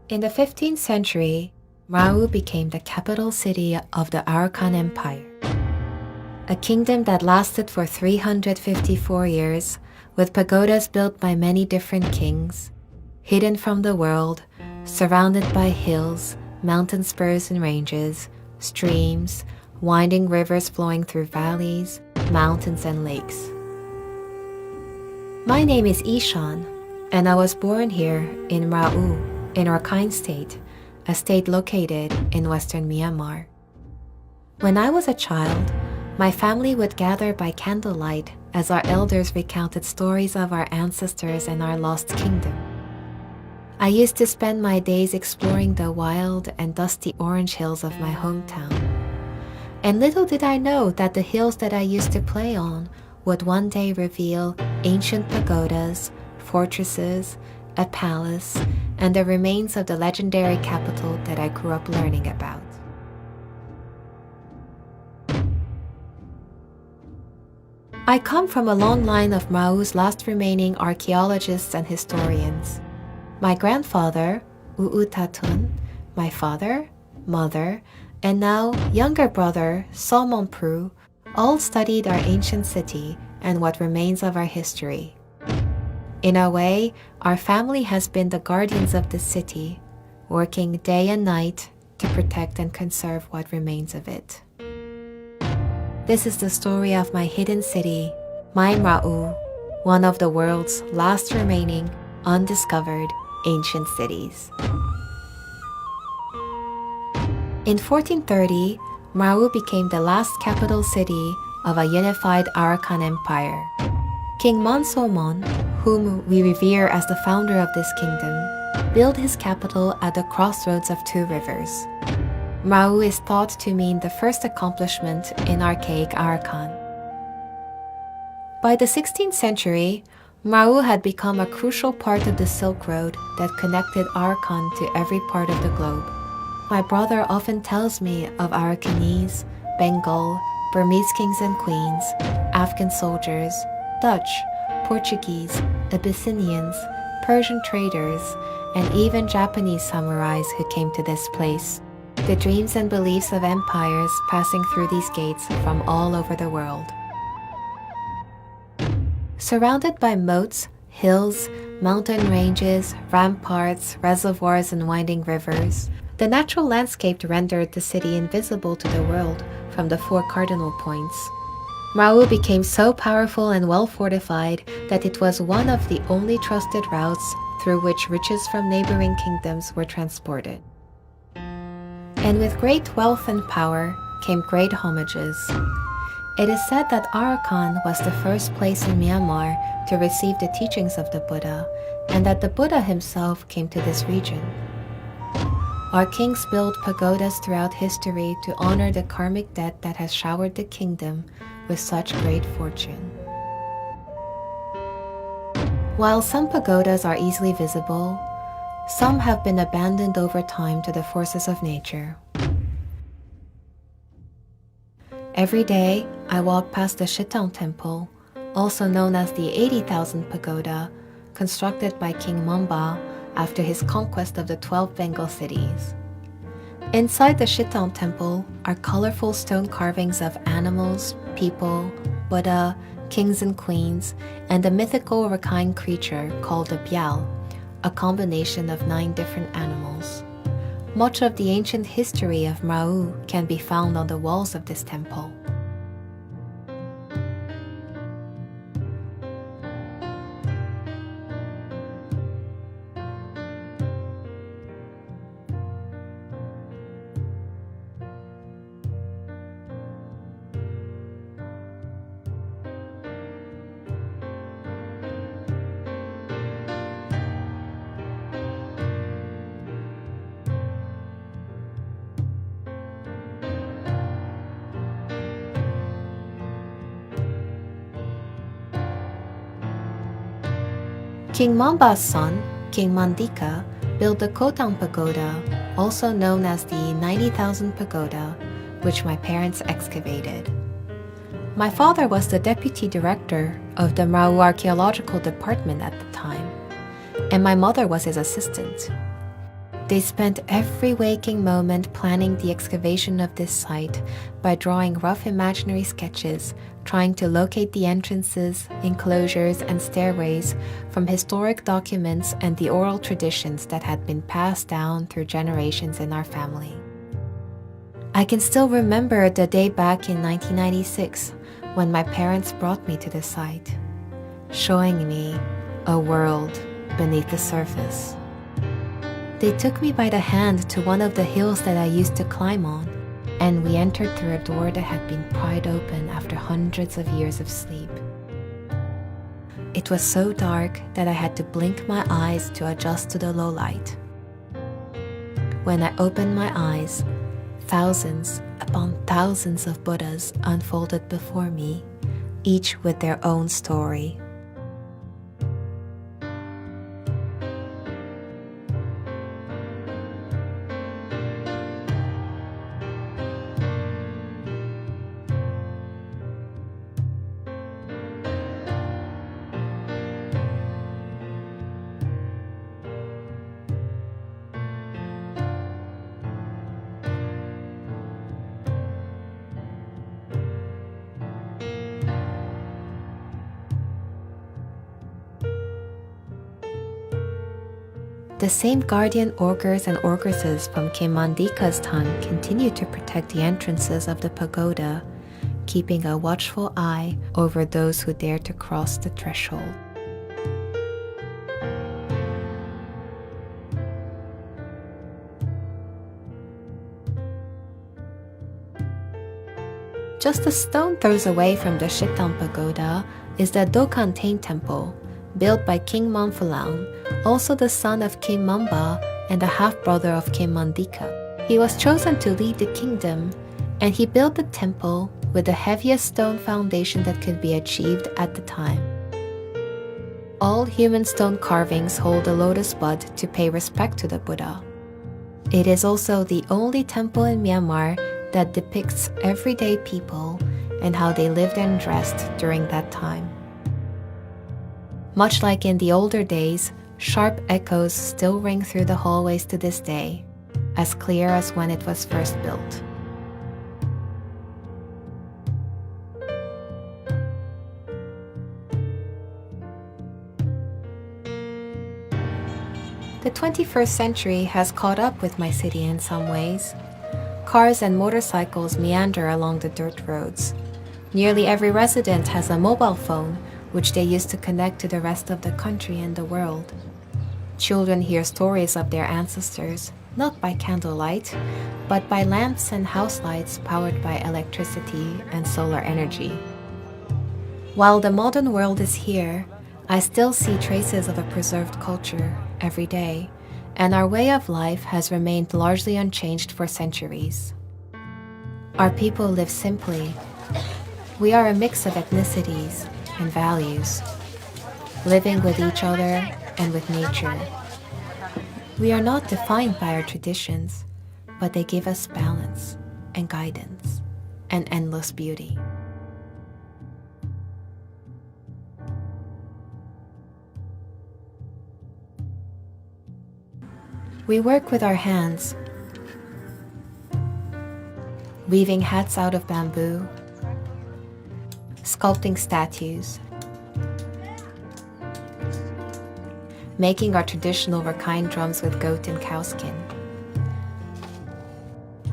In the 15th century, Mrauk-U became the capital city of the Arskan Empire, a kingdom that lasted for 354 years, with pagodas built by many different kings, hidden from the world, surrounded by hills, mountain spurs and ranges, streams, winding rivers flowing through valleys, mountains and lakes. My name is Ishan, and I was born here in Mrauk-U, in Rakhine state, a state located in western Myanmar. When I was a child, my family would gather by candlelight as our elders recounted stories of our ancestors and our lost kingdom. I used to spend my days exploring the wild and dusty orange hills of my hometown. And little did I know that the hills that I used to play on would one day reveal ancient pagodas, fortresses, a palace, and the remains of the legendary capital that I grew up learning about. I come from a long line of Mrauk-U's last remaining archaeologists and historians. My grandfather, Tatun, my father, mother, and now younger brother, Pru, all studied our ancient city and what remains of our history. In a way, our family has been the guardians of the city, working day and night to protect and conserve what remains of it. This is the story of my hidden city, my Mrauk-U, one of the world's last remaining undiscovered ancient cities. In 1430, Mrauk-U became the last capital city of a unified Arskan Empire. King Mon, whom we revere as the founder of this kingdom, built his capital at the crossroads of two rivers. Mrauk-U is thought to mean the first accomplishment in archaic Arskan. By the 16th century, Mrauk-U had become a crucial part of the Silk Road that connected Arskan to every part of the globe. My brother often tells me of Arakanese, Bengal, Burmese kings and queens, Afghan soldiers, Dutch, Portuguese, Abyssinians, Persian traders, and even Japanese samurais who came to this place. The dreams and beliefs of empires passing through these gates from all over the world. Surrounded by moats, hills, mountain ranges, ramparts, reservoirs, and winding rivers, the natural landscape rendered the city invisible to the world from the four cardinal points. Mrauk-U became so powerful and well fortified that it was one of the only trusted routes through which riches from neighboring kingdoms were transported. And with great wealth and power came great homages. It is said that Arskan was the first place in Myanmar to receive the teachings of the Buddha, and that the Buddha himself came to this region. Our kings built pagodas throughout history to honor the karmic debt that has showered the kingdom with such great fortune. While some pagodas are easily visible, some have been abandoned over time to the forces of nature. Every day, I walk past the Shitang Temple, also known as the 80,000 Pagoda, constructed by King Mamba after his conquest of the 12 Bengal cities. Inside the Shitang Temple are colorful stone carvings of animals, people, Buddha, kings and queens, and a mythical Rakhine creature called a Byal, a combination of 9 different animals. Much of the ancient history of Mrauk-U can be found on the walls of this temple. King Mamba's son, King Mandika, built the Kotang Pagoda, also known as the 90,000 Pagoda, which my parents excavated. My father was the deputy director of the Mrauk-U Archaeological Department at the time, and my mother was his assistant. They spent every waking moment planning the excavation of this site by drawing rough imaginary sketches, trying to locate the entrances, enclosures, and stairways from historic documents and the oral traditions that had been passed down through generations in our family. I can still remember the day back in 1996 when my parents brought me to the site, showing me a world beneath the surface. They took me by the hand to one of the hills that I used to climb on, and we entered through a door that had been pried open after hundreds of years of sleep. It was so dark that I had to blink my eyes to adjust to the low light. When I opened my eyes, thousands upon thousands of Buddhas unfolded before me, each with their own story. The same guardian ogres and ogresses from King Mandika's time continue to protect the entrances of the pagoda, keeping a watchful eye over those who dare to cross the threshold. Just a stone throws away from the Shittan Pagoda is the Dokantain Temple, built by King Manphalang, also the son of King Mamba and a half-brother of King Mandika. He was chosen to lead the kingdom, and he built the temple with the heaviest stone foundation that could be achieved at the time. All human stone carvings hold a lotus bud to pay respect to the Buddha. It is also the only temple in Myanmar that depicts everyday people and how they lived and dressed during that time. Much like in the older days, sharp echoes still ring through the hallways to this day, as clear as when it was first built. The 21st century has caught up with my city in some ways. Cars and motorcycles meander along the dirt roads. Nearly every resident has a mobile phone, which they use to connect to the rest of the country and the world. Children hear stories of their ancestors, not by candlelight, but by lamps and house lights powered by electricity and solar energy. While the modern world is here, I still see traces of a preserved culture every day, and our way of life has remained largely unchanged for centuries. Our people live simply. We are a mix of ethnicities and values, living with each other and with nature. We are not defined by our traditions, but they give us balance and guidance and endless beauty. We work with our hands, weaving hats out of bamboo, sculpting statues, making our traditional Rakhine drums with goat and cow skin.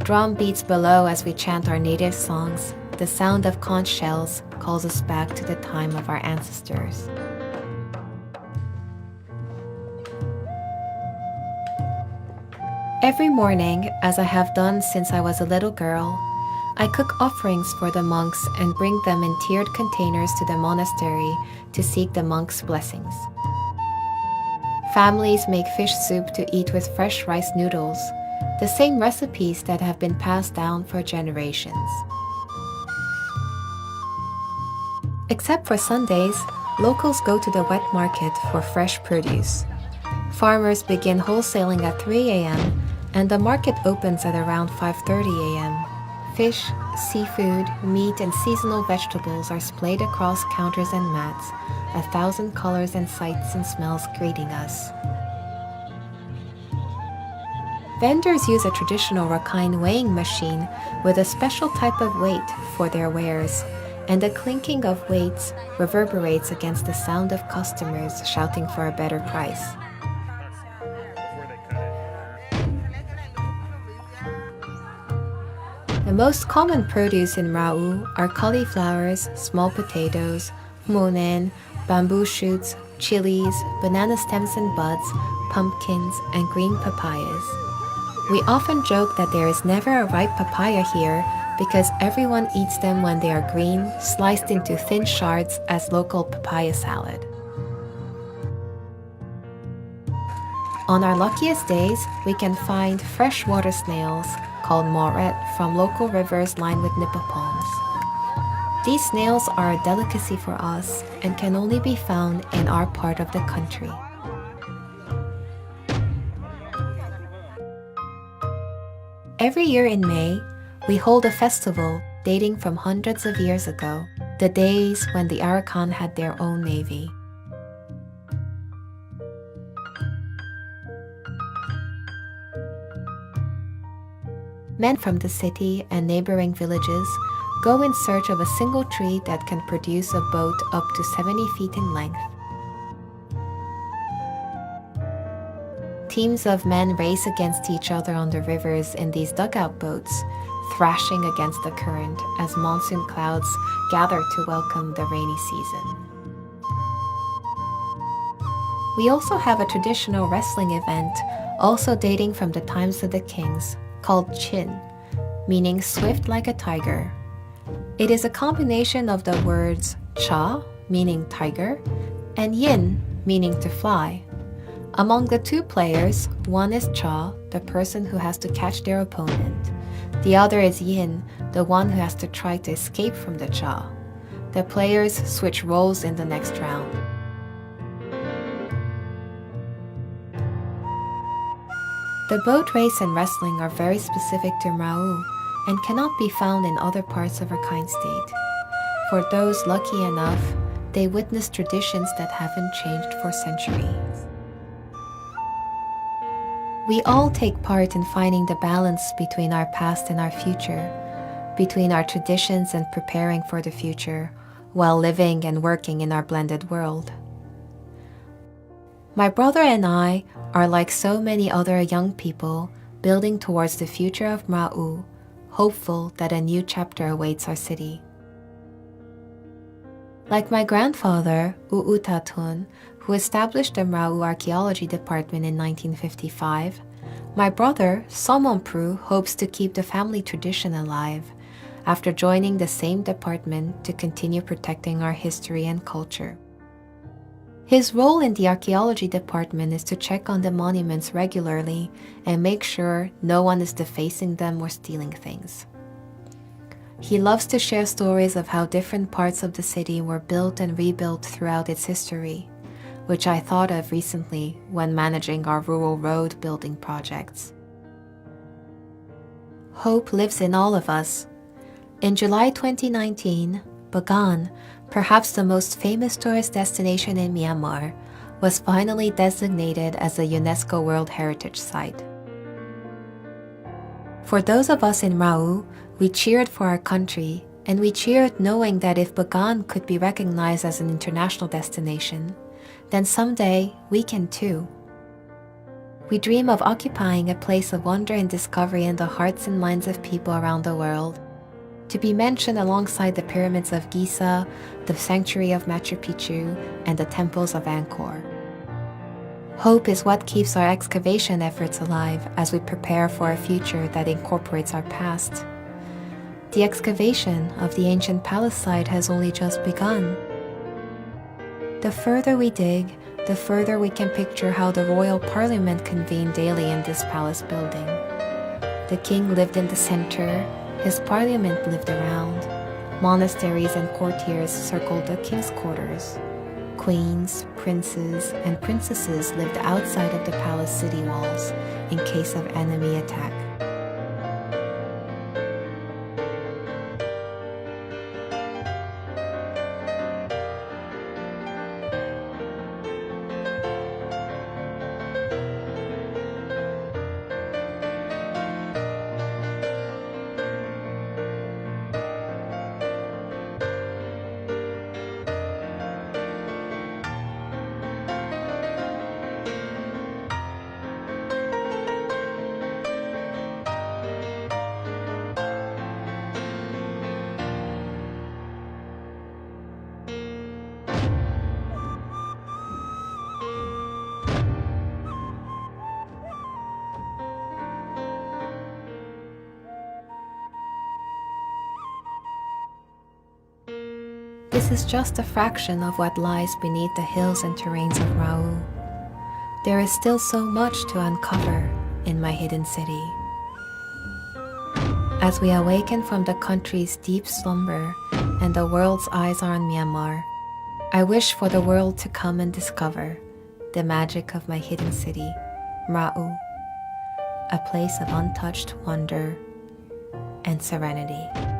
Drum beats below as we chant our native songs. The sound of conch shells calls us back to the time of our ancestors. Every morning, as I have done since I was a little girl, I cook offerings for the monks and bring them in tiered containers to the monastery to seek the monks' blessings. Families make fish soup to eat with fresh rice noodles, the same recipes that have been passed down for generations. Except for Sundays, locals go to the wet market for fresh produce. Farmers begin wholesaling at 3 a.m. and the market opens at around 5:30 a.m. Fish, seafood, meat, and seasonal vegetables are splayed across counters and mats, 1,000 colors and sights and smells greeting us. Vendors use a traditional Rakhine weighing machine with a special type of weight for their wares, and the clinking of weights reverberates against the sound of customers shouting for a better price. The most common produce in Mrauk-U are cauliflowers, small potatoes, monen, bamboo shoots, chilies, banana stems and buds, pumpkins, and green papayas. We often joke that there is never a ripe papaya here because everyone eats them when they are green, sliced into thin shards as local papaya salad. On our luckiest days, we can find freshwater snails called moret from local rivers lined with nipa palms. These snails are a delicacy for us and can only be found in our part of the country. Every year in May, we hold a festival dating from hundreds of years ago, the days when the Arskan had their own navy. Men from the city and neighboring villages go in search of a single tree that can produce a boat up to 70 feet in length. Teams of men race against each other on the rivers in these dugout boats, thrashing against the current as monsoon clouds gather to welcome the rainy season. We also have a traditional wrestling event, also dating from the times of the kings, called chin, meaning swift like a tiger. It is a combination of the words cha, meaning tiger, and yin, meaning to fly. Among the two players, one is cha, the person who has to catch their opponent. The other is yin, the one who has to try to escape from the cha. The players switch roles in the next round. The boat race and wrestling are very specific to Mrauk-U and cannot be found in other parts of Rakhine State. For those lucky enough, they witness traditions that haven't changed for centuries. We all take part in finding the balance between our past and our future, between our traditions and preparing for the future, while living and working in our blended world. My brother and I are like so many other young people building towards the future of Mrauk-U, hopeful that a new chapter awaits our city. Like my grandfather, Tatun, who established the Mrauk-U Archaeology Department in 1955, my brother, Pru, hopes to keep the family tradition alive after joining the same department to continue protecting our history and culture. His role in the archaeology department is to check on the monuments regularly and make sure no one is defacing them or stealing things. He loves to share stories of how different parts of the city were built and rebuilt throughout its history, which I thought of recently when managing our rural road building projects. Hope lives in all of us. In July 2019, Bagan, perhaps the most famous tourist destination in Myanmar, was finally designated as a UNESCO World Heritage Site. For those of us in Mrauk-U, we cheered for our country, and we cheered knowing that if Bagan could be recognized as an international destination, then someday we can too. We dream of occupying a place of wonder and discovery in the hearts and minds of people around the world, to be mentioned alongside the pyramids of Giza, the sanctuary of Machu Picchu, and the temples of Angkor. Hope is what keeps our excavation efforts alive as we prepare for a future that incorporates our past. The excavation of the ancient palace site has only just begun. The further we dig, the further we can picture how the royal parliament convened daily in this palace building. The king lived in the center, his parliament lived around. Monasteries and courtiers circled the king's quarters. Queens, princes, and princesses lived outside of the palace city walls in case of enemy attack. this is just a fraction of what lies beneath the hills and terrains of Mrauk-U. There is still so much to uncover in my hidden city. As we awaken from the country's deep slumber and the world's eyes are on Myanmar, I wish for the world to come and discover the magic of my hidden city, Mrauk-U, a place of untouched wonder and serenity.